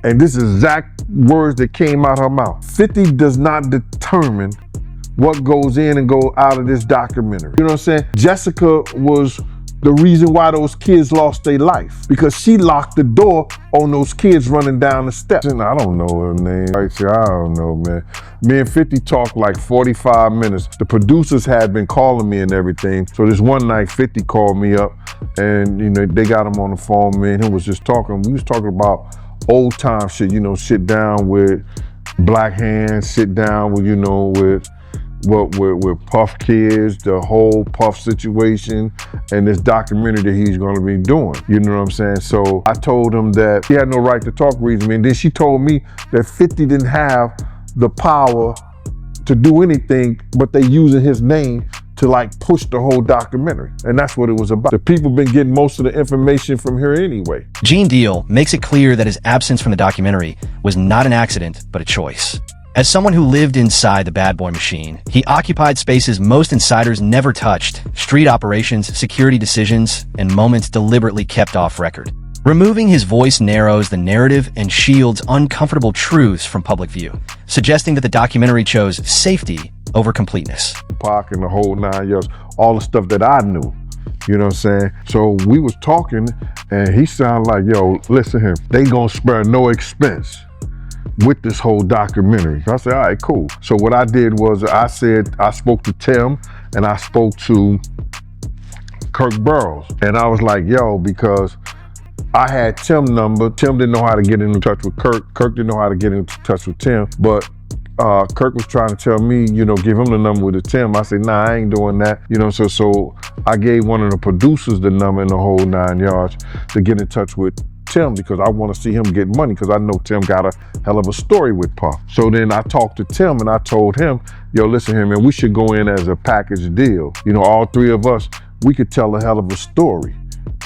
And this is exact words that came out her mouth. 50 does not determine what goes in and go out of this documentary. You know what I'm saying? Jessica was the reason why those kids lost their life, because she locked the door on those kids running down the steps. And I don't know her name. I don't know, man. Me and 50 talked like 45 minutes. The producers had been calling me and everything. So this one night, 50 called me up and, you know, they got him on the phone. Me and him was just talking. We was talking about old time shit, you know, sit down with Black Hands, sit down with, you know, with Puff Kids, the whole Puff situation, and this documentary that he's gonna be doing. You know what I'm saying? So I told him that he had no right to talk reason. And then she told me that 50 didn't have the power to do anything, but they using his name to like push the whole documentary. And that's what it was about. The people been getting most of the information from here anyway. Gene Deal makes it clear that his absence from the documentary was not an accident, but a choice. As someone who lived inside the bad boy machine, he occupied spaces most insiders never touched, street operations, security decisions, and moments deliberately kept off record. Removing his voice narrows the narrative and shields uncomfortable truths from public view, suggesting that the documentary chose safety over completeness. Pac and the whole 9 yards, all the stuff that I knew. You know what I'm saying? So we was talking and he sounded like, yo, listen here, they gonna spare no expense with this whole documentary. I said, all right, cool. So what I did was I spoke to Tim and I spoke to Kirk Burrows. And I was like, yo, because I had Tim's number. Tim didn't know how to get in touch with Kirk. Kirk didn't know how to get in touch with Tim. But Kirk was trying to tell me, you know, give him the number with the Tim. I said, nah, I ain't doing that. You know, so I gave one of the producers the number in the whole 9 yards to get in touch with Tim, because I want to see him get money, because I know Tim got a hell of a story with Puff. So then I talked to Tim and I told him, yo, listen here, man, we should go in as a package deal. You know, all three of us, we could tell a hell of a story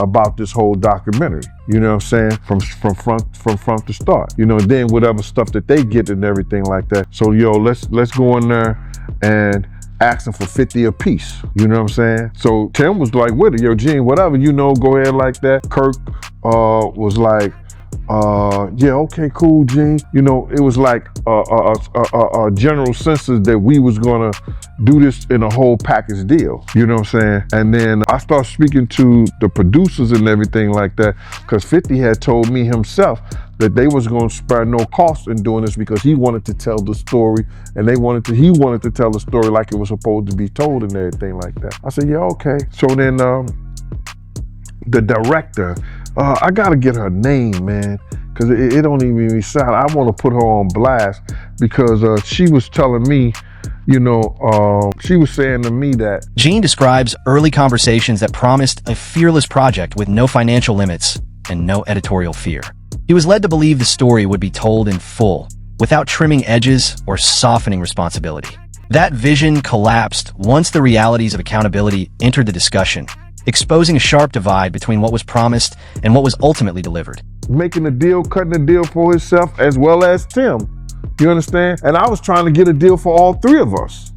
about this whole documentary. You know what I'm saying? From front to start. You know, and then whatever stuff that they get and everything like that. So yo, let's go in there and asking for 50 a piece. You know what I'm saying? So Tim was like with it, yo, Gene, whatever, you know, go ahead like that. Kirk was like, yeah, okay, cool, Gene. You know, it was like a general census that we was gonna do this in a whole package deal. You know what I'm saying? And then I started speaking to the producers and everything like that, because 50 had told me himself that they was gonna spare no cost in doing this, because he wanted to tell the story and he wanted to tell the story like it was supposed to be told and everything like that. I said, yeah, okay. So then the director, I gotta get her name, man, because it don't even sound. I want to put her on blast, because she was telling me, you know, she was saying to me that Gene describes early conversations that promised a fearless project with no financial limits and no editorial fear. He was led to believe the story would be told in full, without trimming edges or softening responsibility. That vision collapsed once the realities of accountability entered the discussion, exposing a sharp divide between what was promised and what was ultimately delivered. Making a deal, cutting a deal for himself as well as Tim. You understand? And I was trying to get a deal for all three of us.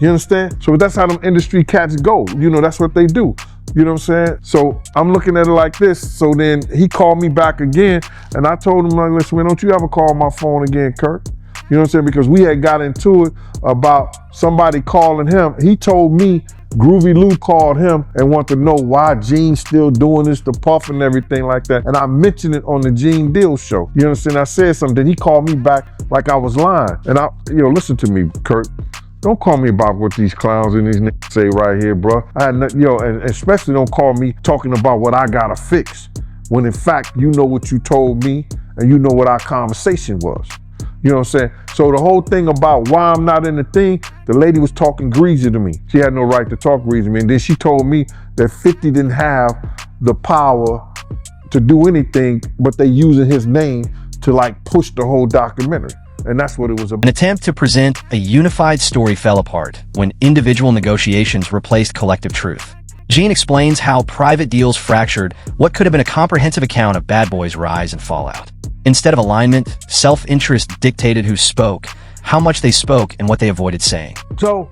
You understand? So that's how them industry cats go. You know, that's what they do. You know what I'm saying? So I'm looking at it like this. So then he called me back again and I told him, like, listen, don't you ever call my phone again, Kirk? You know what I'm saying? Because we had got into it about somebody calling him. He told me Groovy Lou called him and wanted to know why Gene's still doing this to Puff and everything like that. And I mentioned it on the Gene Deal show. You understand? I said something. Then he called me back like I was lying. And listen to me, Kirk. Don't call me about what these clowns and these niggas say right here, bro. And especially don't call me talking about what I gotta fix, when in fact, you know what you told me and you know what our conversation was. You know what I'm saying? So the whole thing about why I'm not in the thing, the lady was talking greasy to me. She had no right to talk greasy to me. And then she told me that 50 didn't have the power to do anything, but they using his name to like push the whole documentary. And that's what it was about. An attempt to present a unified story fell apart when individual negotiations replaced collective truth. Gene explains how private deals fractured what could have been a comprehensive account of Bad Boy's rise and fallout. Instead of alignment, self-interest dictated who spoke, how much they spoke, and what they avoided saying. So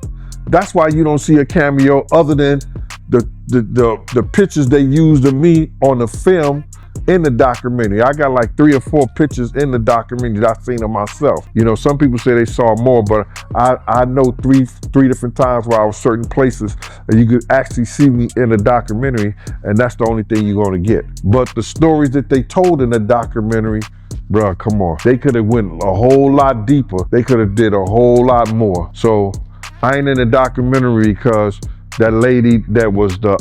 that's why you don't see a cameo other than the pictures they used of me on the film in the documentary. I got like 3 or 4 pictures in the documentary that I've seen of myself. You know, some people say they saw more, but I know three different times where I was certain places and you could actually see me in the documentary, and that's the only thing you're gonna get. But the stories that they told in the documentary, bruh, come on. They could have went a whole lot deeper. They could have did a whole lot more. So I ain't in the documentary because that lady that was the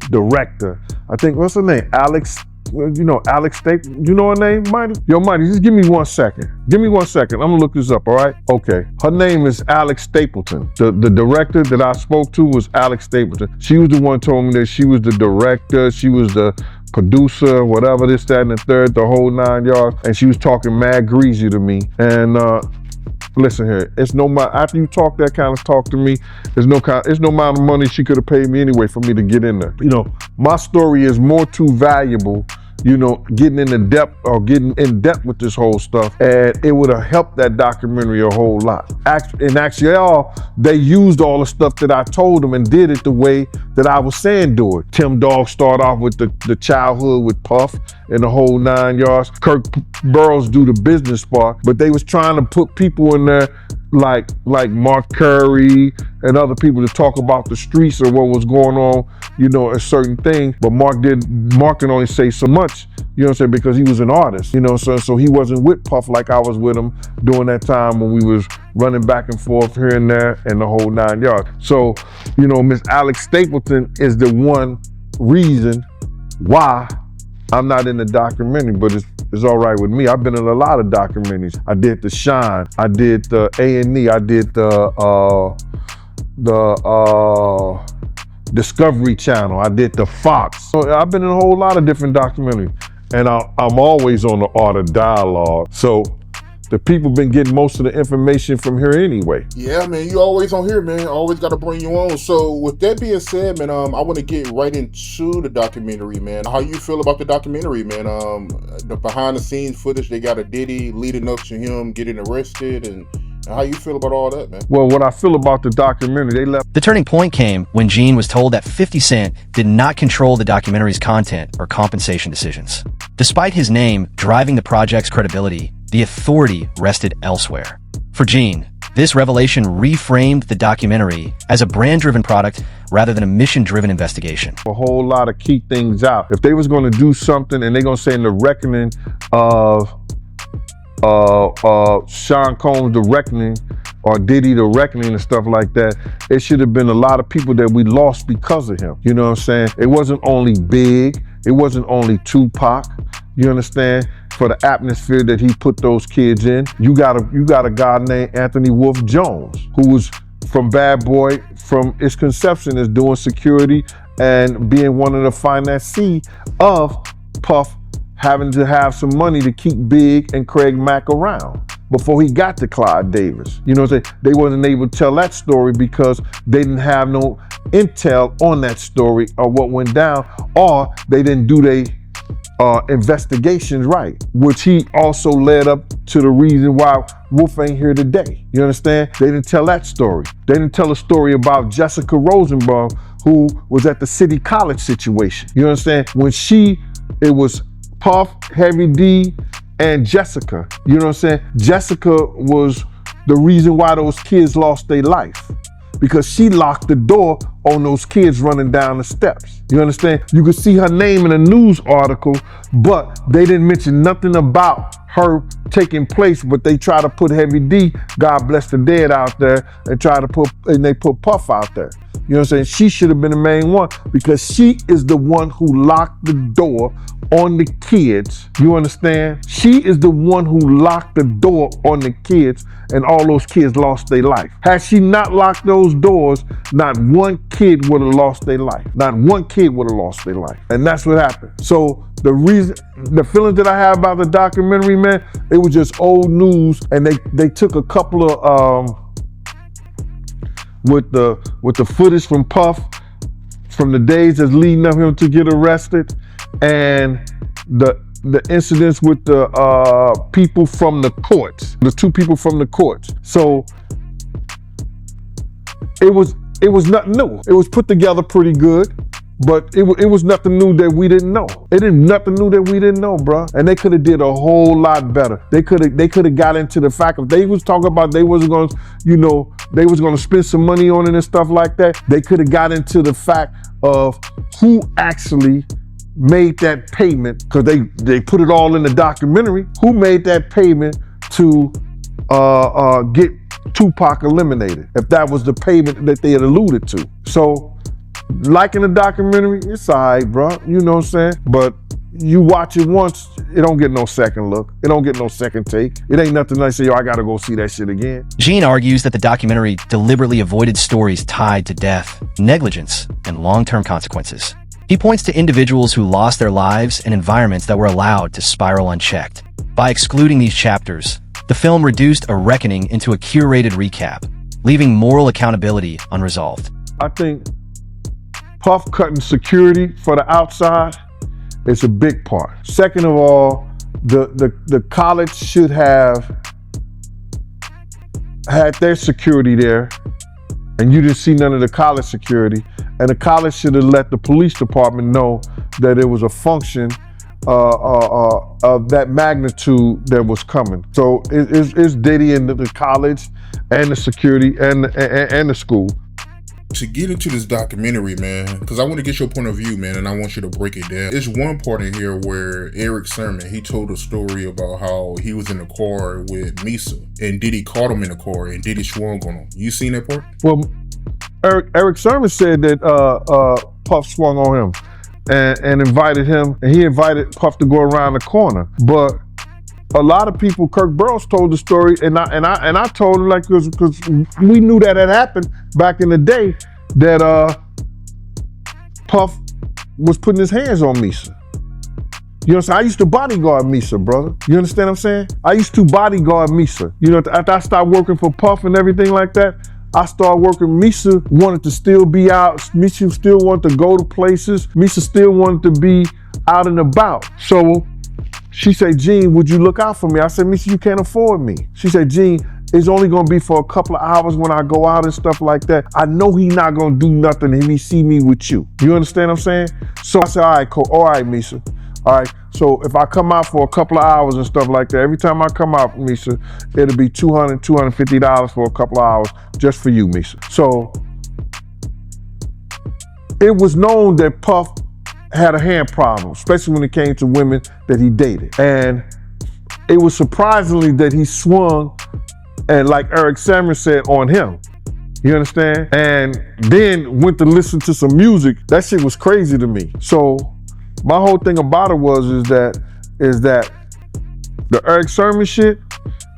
director, I think, what's her name? Alex, you know, Alex Stapleton. You know her name, Mighty? Yo, Mighty, just give me 1 second. Give me 1 second. I'm gonna look this up, all right? Okay. Her name is Alex Stapleton. The director that I spoke to was Alex Stapleton. She was the one who told me that she was the director, she was the producer, whatever, this, that, and the third, the whole 9 yards. And she was talking mad greasy to me. And listen here, it's no matter, after you talk that kind of talk to me, it's no amount of money she could have paid me anyway for me to get in there. You know, my story is more too valuable, you know, getting in depth with this whole stuff, and it would have helped that documentary a whole lot. In actually, they used all the stuff that I told them and did it the way that I was saying do it. Tim Dog started off with the childhood with Puff and the whole 9 yards. Kirk Burrows do the business part, but they was trying to put people in there like Mark Curry and other people to talk about the streets or what was going on, you know, a certain thing. But Mark can only say so much, you know what I'm saying, because he was an artist, you know, so he wasn't with Puff like I was with him during that time when we was running back and forth here and there and the whole 9 yards. So, you know, Miss Alex Stapleton is the one reason why I'm not in the documentary, but it's all right with me. I've been in a lot of documentaries. I did The Shine, I did the A&E, I did the Discovery Channel, I did the Fox. So I've been in a whole lot of different documentaries, and I'm always on the Art of Dialogue. So the people been getting most of the information from here anyway. Yeah, man, you always on here, man. Always got to bring you on. So with that being said, man, I want to get right into the documentary, man. How you feel about the documentary, man? The behind the scenes footage they got of Diddy leading up to him getting arrested, and how you feel about all that, man? Well, what I feel about the documentary, they left. The turning point came when Gene was told that 50 Cent did not control the documentary's content or compensation decisions. Despite his name driving the project's credibility, the authority rested elsewhere. For Gene, this revelation reframed the documentary as a brand-driven product rather than a mission-driven investigation. A whole lot of key things out. If they was going to do something and they're going to say in the reckoning of Sean Combs, the reckoning, or Diddy, the reckoning and stuff like that, it should have been a lot of people that we lost because of him. You know what I'm saying? It wasn't only Big, it wasn't only Tupac, you understand? For the atmosphere that he put those kids in. You got a guy named Anthony Wolf Jones, who was from Bad Boy, from its conception as doing security and being one of the financiers of Puff having to have some money to keep Big and Craig Mack around before he got to Clyde Davis. You know what I'm saying? They wasn't able to tell that story because they didn't have no intel on that story or what went down, or they didn't do their investigations right, which he also led up to the reason why Wolf ain't here today. You understand? They didn't tell that story. They didn't tell a story about Jessica Rosenbaum, who was at the City College situation. You understand? When it was Puff, Heavy D, and Jessica. You know what I'm saying? Jessica was the reason why those kids lost their life, because she locked the door on those kids running down the steps. You understand? You could see her name in a news article, but they didn't mention nothing about her taking place, but they try to put Heavy D, God bless the dead, out there and they put Puff out there. You know what I'm saying? She should have been the main one because she is the one who locked the door on the kids. You understand? She is the one who locked the door on the kids, and all those kids lost their life. Had she not locked those doors, not one kid would have lost their life. Not one kid would have lost their life. And that's what happened. So the feeling that I have about the documentary, man, it was just old news, and they took a couple of with the footage from Puff from the days that's leading up him to get arrested, and the incidents with the people from the courts, the 2 people from the courts. So it was nothing new. It was put together pretty good, But it was nothing new that we didn't know. It is nothing new that we didn't know, bro. And they could have did a whole lot better. They could have got into the fact if they was talking about they was going to, they was going to spend some money on it and stuff like that. They could have got into the fact of who actually made that payment, because they put it all in the documentary. Who made that payment to get Tupac eliminated? If that was the payment that they had alluded to. So, like in the documentary, it's all right, bro. You know what I'm saying? But you watch it once, it don't get no second look. It don't get no second take. It ain't nothing like say, yo, I gotta go see that shit again. Gene argues that the documentary deliberately avoided stories tied to death, negligence, and long-term consequences. He points to individuals who lost their lives and environments that were allowed to spiral unchecked. By excluding these chapters, the film reduced a reckoning into a curated recap, leaving moral accountability unresolved. I think Puff cutting security for the outside is a big part. Second of all, the college should have had their security there, and you didn't see none of the college security. And the college should have let the police department know that it was a function of that magnitude that was coming. So it's Diddy and the college and the security and the school. To get into this documentary, man, because I want to get your point of view, man, and I want you to break it down. There's one part in here where Eric Sermon, he told a story about how he was in the car with Misa, and Diddy caught him in the car, and Diddy swung on him. You seen that part? Well, Eric Sermon said that Puff swung on him and invited him, and he invited Puff to go around the corner. But a lot of people, Kirk Burrows told the story, and I told him, like, because we knew that had happened back in the day, that Puff was putting his hands on Misa. You know what I'm saying? I used to bodyguard Misa, brother. You understand what I'm saying? I used to bodyguard Misa. You know, after I stopped working for Puff and everything like that, I started working. Misa wanted to still be out. Misa still wanted to go to places. Misa still wanted to be out and about. So she said, Gene, would you look out for me? I said, Misa, you can't afford me. She said, Gene, it's only gonna be for a couple of hours when I go out and stuff like that. I know he not gonna do nothing if he see me with you. You understand what I'm saying? So I said, all right, cool. All right, Misa. All right, so if I come out for a couple of hours and stuff like that, every time I come out, Misa, it'll be $200, $250 for a couple of hours just for you, Misa. So it was known that Puff had a hand problem, especially when it came to women that he dated. And it was surprisingly that he swung, and like Eric Sermon said, on him. You understand? And then went to listen to some music. That shit was crazy to me. So my whole thing about it is that the Eric Sermon shit,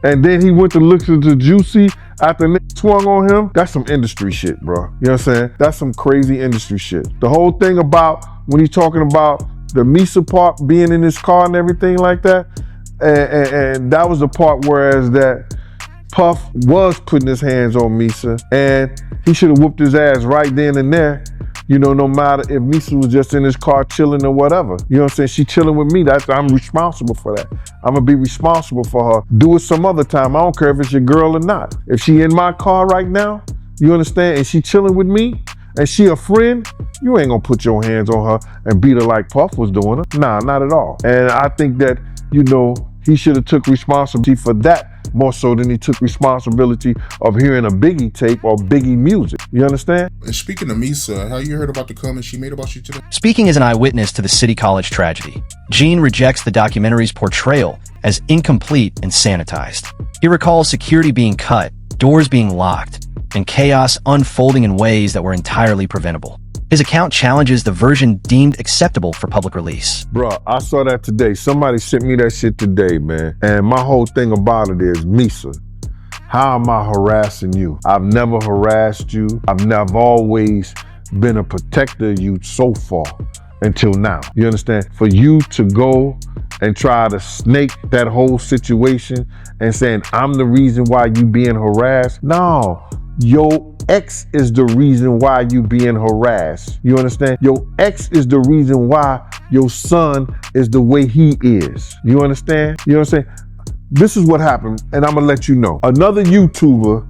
and then he went to listen to Juicy after Nick swung on him. That's some industry shit, bro. You know what I'm saying? That's some crazy industry shit. The whole thing about when he's talking about the Misa part being in his car and everything like that, and that was the part whereas that Puff was putting his hands on Misa, and he should have whooped his ass right then and there. You know, no matter if Misa was just in his car chilling or whatever. You know what I'm saying? She chilling with me. I'm responsible for that. I'm gonna be responsible for her. Do it some other time. I don't care if it's your girl or not. If she in my car right now, you understand, and she chilling with me, and she a friend, you ain't gonna put your hands on her and beat her like Puff was doing her. Nah, not at all. And I think that, you know, he should have took responsibility for that more so than he took responsibility of hearing a Biggie tape or Biggie music. You understand? And speaking of Misa, how you heard about the comment she made about you today? Speaking as an eyewitness to the City College tragedy, Gene rejects the documentary's portrayal as incomplete and sanitized. He recalls security being cut, doors being locked, and chaos unfolding in ways that were entirely preventable. His account challenges the version deemed acceptable for public release. Bruh, I saw that today. Somebody sent me that shit today, man. And my whole thing about it is, Misa, how am I harassing you? I've never harassed you. I've always been a protector of you so far until now. You understand? For you to go and try to snake that whole situation and saying, I'm the reason why you being harassed. No, your ex is the reason why you being harassed. You understand? Your ex is the reason why your son is the way he is. You understand? You know what I'm saying? This is what happened, and I'm gonna let you know. Another YouTuber,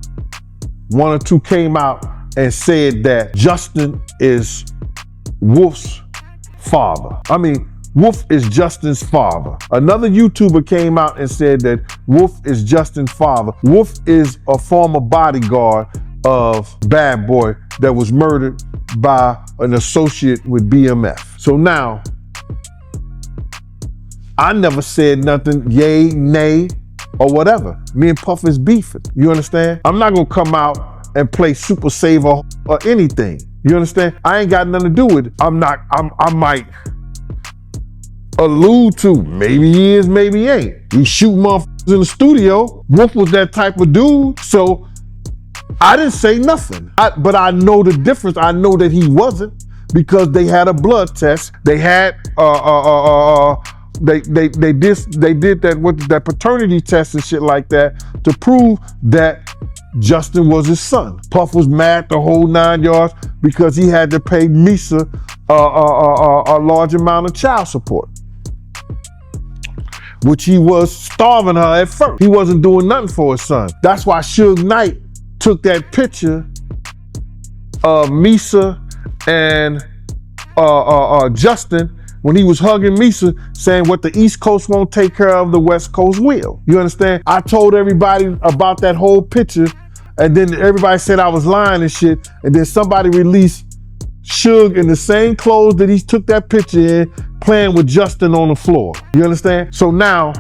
one or two, came out and said that Justin is Wolf's father. Wolf is Justin's father. Another YouTuber came out and said that Wolf is Justin's father. Wolf is a former bodyguard of Bad Boy that was murdered by an associate with BMF. So now, I never said nothing, yay, nay, or whatever. Me and Puff is beefing. You understand? I'm not gonna come out and play Super Saver or anything. You understand? I ain't got nothing to do with it. I might allude to, maybe he is, maybe he ain't. He shoot motherfuckers in the studio. Wolf was that type of dude, so I didn't say nothing. But I know the difference. I know that he wasn't, because they had a blood test. They had they did that paternity test and shit like that to prove that Justin was his son. Puff was mad the whole 9 yards because he had to pay Misa a large amount of child support, which he was starving her at first. He wasn't doing nothing for his son. That's why Suge Knight took that picture of Misa and Justin when he was hugging Misa, saying what the East Coast won't take care of, the West Coast will. You understand? I told everybody about that whole picture, and then everybody said I was lying and shit, and then somebody released Suge in the same clothes that he took that picture in, playing with Justin on the floor. You understand? So now,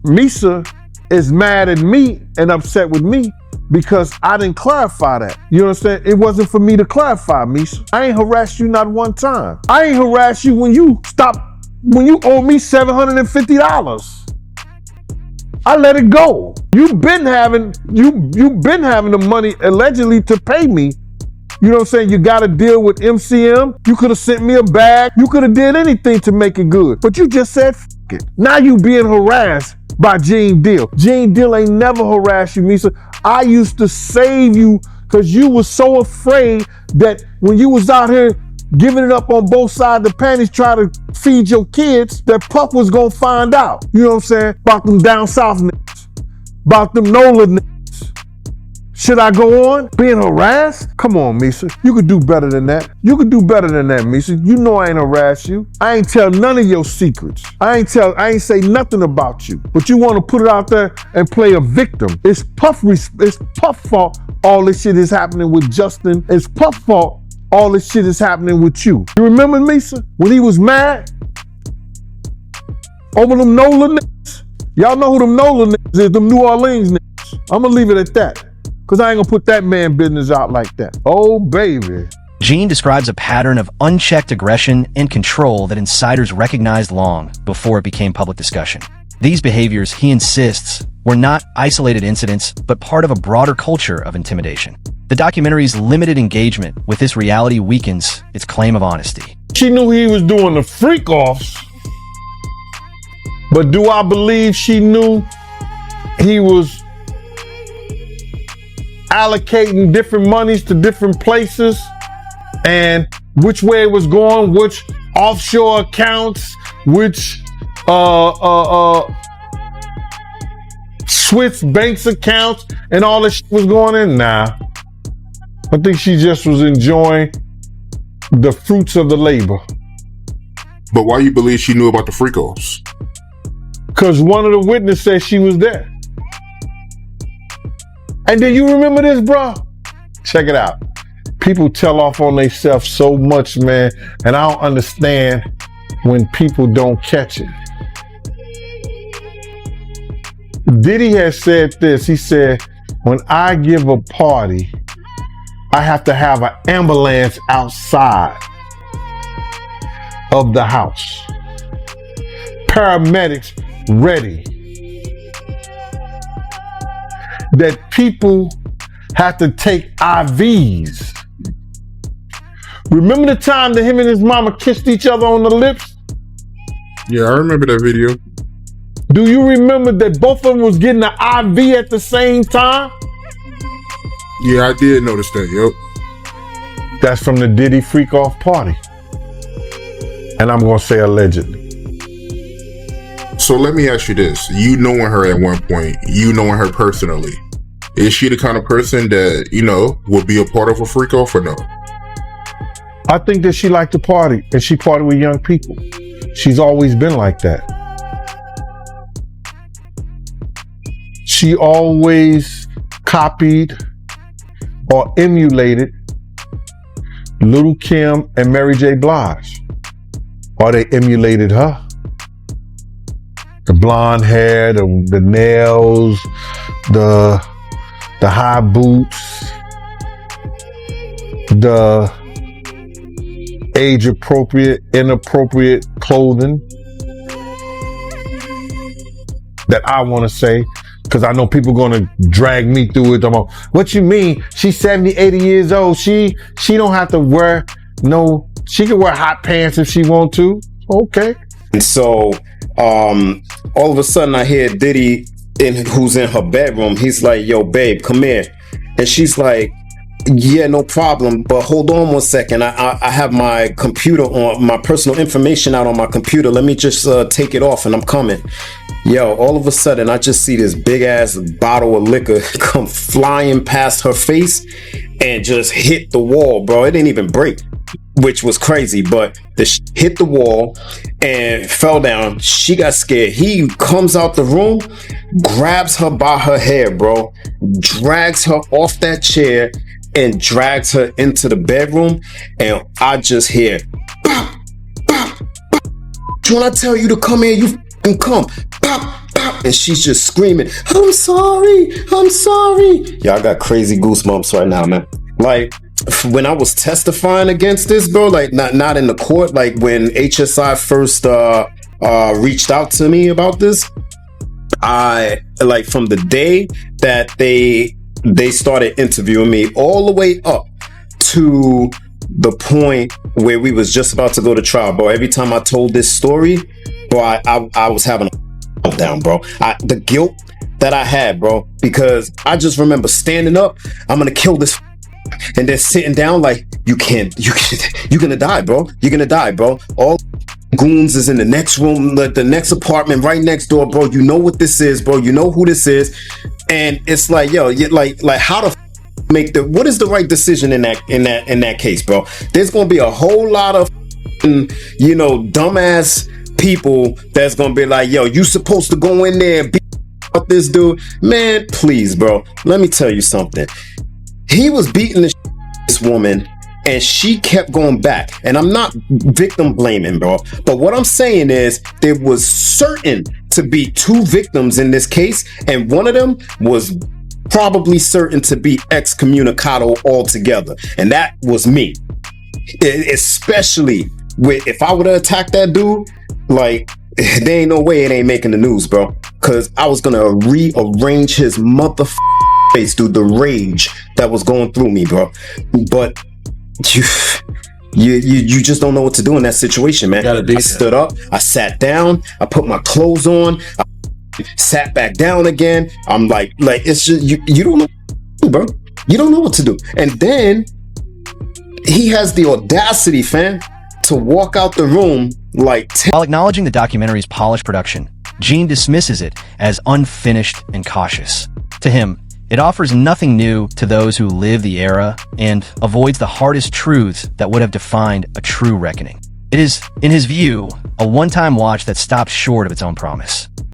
Misa is mad at me and upset with me because I didn't clarify that. You understand? It wasn't for me to clarify, Misa. I ain't harassed you not one time. I ain't harassed you when you owe me $750. I let it go. You've been having the money allegedly to pay me. You know what I'm saying? You got to deal with MCM. You could have sent me a bag. You could have did anything to make it good. But you just said, F it. Now you being harassed by Gene Deal. Gene Deal ain't never harassed you, Misa. I used to save you because you was so afraid that when you was out here giving it up on both sides of the panties, trying to feed your kids, that Puff was going to find out. You know what I'm saying? About them down south niggas. About them NOLA niggas. Should I go on being harassed? Come on, Misa. You could do better than that. You could do better than that, Misa. You know I ain't harass you. I ain't tell none of your secrets. I ain't say nothing about you. But you want to put it out there and play a victim. It's Puff fault all this shit is happening with Justin. It's Puff fault all this shit is happening with you. You remember, Misa? When he was mad over them NOLA niggas? Y'all know who them NOLA niggas is, them New Orleans niggas. I'm gonna leave it at that. Because I ain't gonna put that man business out like that. Oh, baby. Gene describes a pattern of unchecked aggression and control that insiders recognized long before it became public discussion. These behaviors, he insists, were not isolated incidents, but part of a broader culture of intimidation. The documentary's limited engagement with this reality weakens its claim of honesty. She knew he was doing the freak-offs, but do I believe she knew he was allocating different monies to different places and which way it was going, which offshore accounts, which Swiss banks accounts, and all this shit was going in? Nah. I think she just was enjoying the fruits of the labor. But why you believe she knew about the freak-offs? Because one of the witnesses said she was there. And then you remember this, bro? Check it out. People tell off on themselves so much, man, and I don't understand when people don't catch it. Diddy has said this. He said, when I give a party, I have to have an ambulance outside of the house. Paramedics ready. That people have to take IVs. Remember the time that him and his mama kissed each other on the lips? Yeah, I remember that video. Do you remember that both of them was getting an IV at the same time? Yeah, I did notice that, yep. That's from the Diddy freak-off party. And I'm gonna say allegedly. So let me ask you this. You knowing her at one point, you knowing her personally, is she the kind of person that, would be a part of a freak-off or no? I think that she liked to party, and she partied with young people. She's always been like that. She always copied or emulated Little Kim and Mary J. Blige. Or they emulated her. The blonde hair, the nails, the high boots, the age appropriate, inappropriate clothing that I want to say, because I know people going to drag me through it. About, what you mean? She's 70, 80 years old. She don't have to wear she can wear hot pants if she want to. Okay. And so all of a sudden I hear Diddy, who's in her bedroom. He's like, yo, babe, come here. And she's like, yeah, no problem, but hold on 1 second. I have my computer on, my personal information out on my computer. Let me just take it off and I'm coming. Yo, all of a sudden I just see this big ass bottle of liquor come flying past her face and just hit the wall, bro. It didn't even break, which was crazy, but hit the wall and fell down. She got scared. He comes out the room, grabs her by her hair, bro, drags her off that chair and drags her into the bedroom, and I just hear, bop, bop, bop. When I tell you to come here, you f***ing come. Bop, bop. And she's just screaming, I'm sorry. Yeah, I got crazy goosebumps right now, man. Like, when I was testifying against this, bro, like not in the court, like when HSI first reached out to me about this, I, like, from the day that they started interviewing me all the way up to the point where we was just about to go to trial, bro. Every time I told this story, bro, I was having a meltdown, bro. The guilt that I had, bro, because I just remember standing up, I'm gonna kill this, and then sitting down like, you're gonna die, bro. You're gonna die, bro. All goons is in the next room, the next apartment right next door, bro. You know what this is, bro. You know who this is. And it's like, yo, like how to what is the right decision in that case, bro? There's gonna be a whole lot of dumbass people that's gonna be like, yo, you supposed to go in there and beat up this dude. Man, please, bro. Let me tell you something. He was beating this woman and she kept going back. And I'm not victim blaming, bro. But what I'm saying is there was certain to be two victims in this case, and one of them was probably certain to be excommunicado altogether, and that was me. Especially with, if I would have attacked that dude, like, there ain't no way it ain't making the news, bro. Cause I was gonna rearrange his motherfucking face, dude. The rage that was going through me, bro. But you just don't know what to do in that situation, man. I stood up, I sat down, I put my clothes on, I sat back down again. I'm like it's just you don't know what to do, bro. You don't know what to do. And then he has the audacity, fam, to walk out the room like while acknowledging the documentary's polished production, Gene dismisses it as unfinished and cautious. To him, it offers nothing new to those who live the era and avoids the hardest truths that would have defined a true reckoning. It is, in his view, a one-time watch that stopped short of its own promise.